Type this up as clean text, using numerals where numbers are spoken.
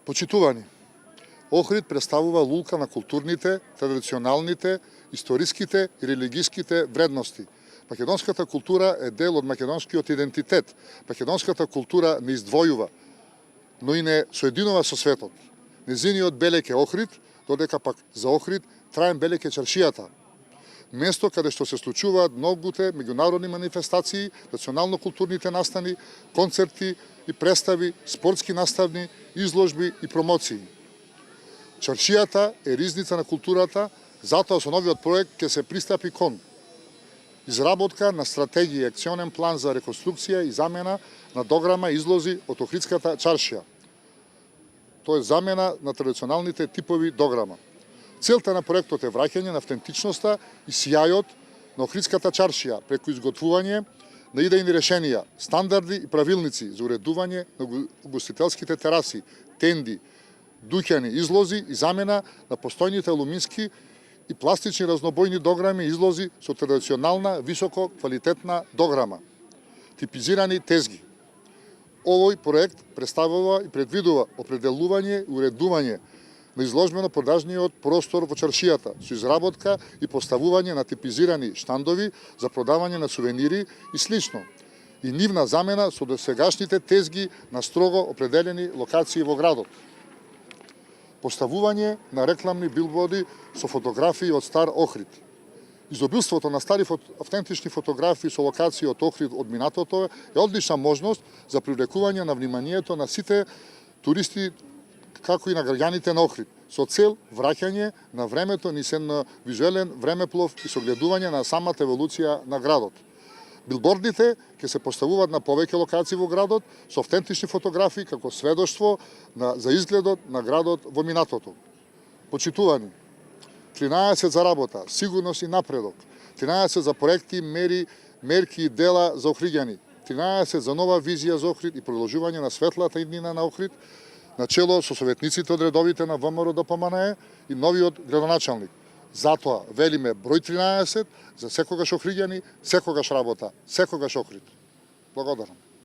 Почитувани, Охрид представува лулка на културните, традиционалните, историските и религиските вредности. Македонската култура е дел од македонскиот идентитет. Македонската култура не издвојува, но и не соединува со светот. Незиниот белег е Охрид, додека пак за Охрид траен белег е чаршијата. Место каде што се случуваат многуте меѓународни манифестации, национално-културните настани, концерти и представи, спортски наставни, изложби и промоции. Чаршијата е ризница на културата, затоа со новиот проект ќе се пристапи кон изработка на стратегија и акционен план за реконструкција и замена на дограма и излози од Охридската чаршија. Тоа е замена на традиционалните типови дограма. Целта на проектот е враќање на автентичноста и сјајот на Охридската чаршија преку изготвување на идејни решенија, стандарди и правилници за уредување на угостителските тераси, тенди, дуќани, излози и замена на постојните алумински и пластични разнобојни дограми и излози со традиционална, високо квалитетна дограма. Типизирани тезги. Овој проект представува и предвидува определување и уредување на изложбено-продажниот простор во чаршијата со изработка и поставување на типизирани штандови за продавање на сувенири и слично, и нивна замена со досегашните тезги на строго определени локации во градот. Поставување на рекламни билборди со фотографии од стар Охрид. Изобилството на стари автентични фотографии со локации од Охрид од минатото е одлична можност за привлекување на вниманието на сите туристи, како и на граѓаните на Охрид, со цел враќање на времето низ едно визуелен времеплов и согледување на самата еволуција на градот. Билбордите ќе се поставуваат на повеќе локации во градот со автентични фотографии како сведоштво за изгледот на градот во минатото. Почитувани, 13 за работа, сигурност и напредок, 13 за проекти, мерки и дела за охриѓани, 13 за нова визија за Охрид и продолжување на светлата иднина на Охрид, начело со советниците од редовите на ВМРО ДПМНЕ и новиот градоначалник. Затоа велиме број 13 за секогаш охриѓани, секогаш работа, секогаш Охрид. Благодарам.